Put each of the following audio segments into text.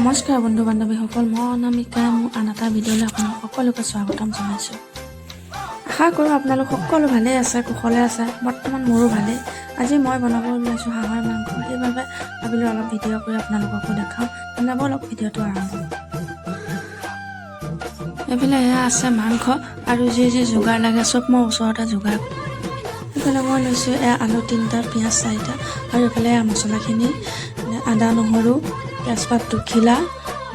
নমস্কাৰ বন্ধু বান্ধৱীসকল, মই অনামিকা। মোৰ আন এটা ভিডিঅ'লৈ আপোনালোক সকলোকে স্বাগতম জনাইছোঁ। আশা কৰোঁ আপোনালোক সকলো ভালে আছে, কুশলে আছে। বৰ্তমান মোৰো ভালেই। আজি মই বনাব ওলাইছোঁ হাঁহৰ মাংস। সেইবাবে ভাবিলোঁ অলপ ভিডিঅ' কৰি আপোনালোককো দেখাওঁ। বনাব অলপ ভিডিঅ'টো আৰম্ভ। এইফালে এয়া আছে মাংস আৰু যি যি যোগাৰ লাগে চব মই ওচৰতে যোগাৰ কৰোঁ। এইফালে মই লৈছোঁ এয়া আলু 3টা, পিঁয়াজ 4টা আৰু এইফালে এয়া মছলাখিনি আদা নহৰু, তেজপাত, দুখিলা,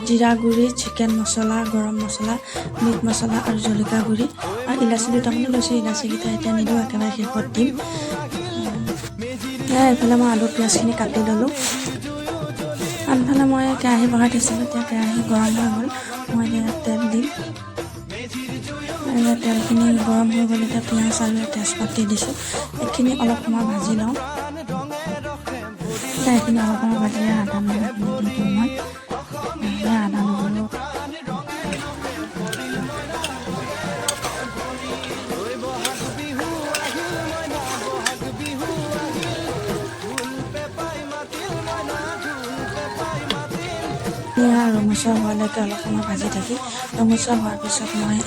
জিৰা গুড়ি, চিকেন মছলা, গৰম মছলা, মিট মছলা আৰু জলকীয়া গুড়ি আৰু ইলাচি দুটামানো লৈছোঁ। ইলাচিকেইটা এতিয়া নিদিওঁ, একেবাৰে শেষত দিম। এইফালে মই আলু পিঁয়াজখিনি কাটি ল'লোঁ। আনফালে মই কেৰাহী বহাই থৈছিলোঁ। এতিয়া কেৰাহী গৰম হৈ গ'ল। মই এতিয়া তেল দিম। তেলখিনি গৰম হৈ গ'ল। এতিয়া পিঁয়াজ আলু তেজপাত দি দিছোঁ। এইখিনি অলপ সময় ভাজি লওঁ। এইখিনি অলপ সময় ভাজিলে আদা নহৰুখিনি দি দিওঁ মই। আদা নহৰু ৰঙচুৱা হোৱালৈকে অলপ সময় ভাজি থাকি ৰঙচুৱা হোৱাৰ পিছত মই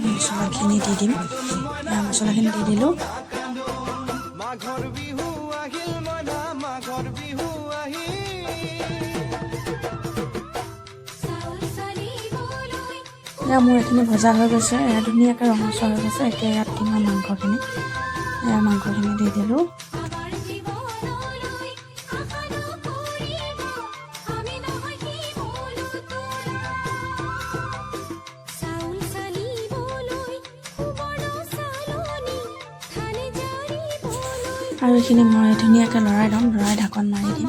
মছলাখিনি দি দিম। মছলাখিনি দি দিলোঁ। মোৰ এইখিনি ভজা হৈ গৈছে, ধুনীয়াকৈ ৰঙচুৱা হৈ গৈছে। এতিয়া ইয়াত দিম মাংসখিনি। মাংসখিনি দি দিলোঁ। আৰু এইখিনি মই ধুনীয়াকৈ লৰাই ল'ম। লৰাই ঢাকন মাৰি দিম।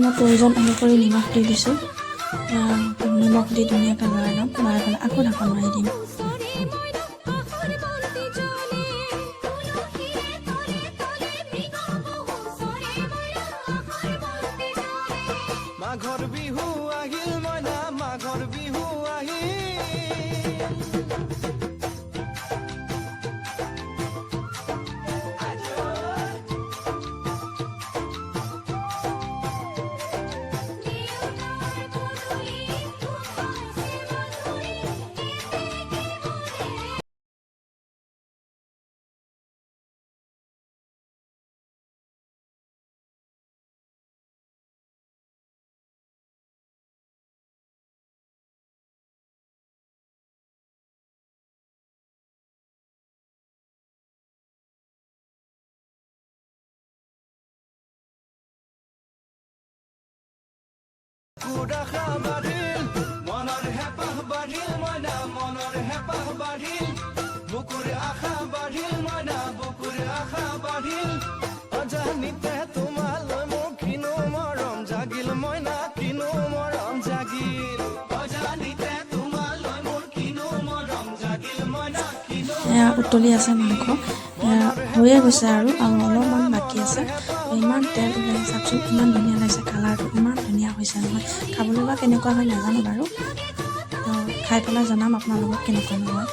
মই প্ৰয়োজন অনুসৰি নিমখ দি দিছোঁ। নিমখ দি ধুনীয়াকৈ লৰাই ল'ম। লৰাই পেলাই আকৌ ঢাকন মাৰি দিম। মাঘৰ বিহু আহিল মইনা, মাঘৰ বিহু আহিল। আশা বাঢ়িল, মনৰ হেঁপাহ বাঢ়িল মইনা, মনৰ হেঁপাহ বাঢ়িল। বুকুৰ আশা বাঢ়িল মইনা, বুকুৰ আশা বাঢ়িল। অজানিতে তোমালৈ মোৰ কিনো মৰম জাগিল মইনা, কিনো মৰম জাগিল। অজানিতে তোমালৈ মোৰ কিনো মৰম জাগিল মইনা, কিনো। উতলি আছে মাংস, হৈয়ে গৈছে আৰু অলপমান বাকী আছে। ইমান তেল ওলাই চাওকচোন, ইমান ধুনীয়া লাগিছে। কালাৰটো ইমান ধুনীয়া হৈছে নহয়। খাবলৈ বা কেনেকুৱা হয় নাজানো বাৰু। খাই পেলাই জনাম আপোনালোকক কেনেকুৱা নহয়।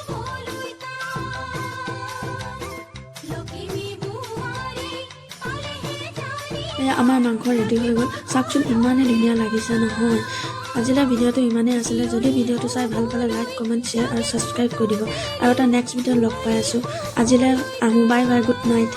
আমাৰ মাংস ৰেডি হৈ গ'ল। চাওকচোন ইমানেই ধুনীয়া লাগিছে নহয়। আজিলৈ ভিডিঅ'টো ইমানেই আছিলে। যদি ভিডিঅ'টো চাই ভাল পালে লাইক, কমেণ্ট, শ্বেয়াৰ আৰু ছাবস্ক্ৰাইব কৰি দিব। আৰু এটা নেক্সট ভিডিঅ'ত লগ পাই আছোঁ। আজিলৈ আহোঁ। Bye bye, good night.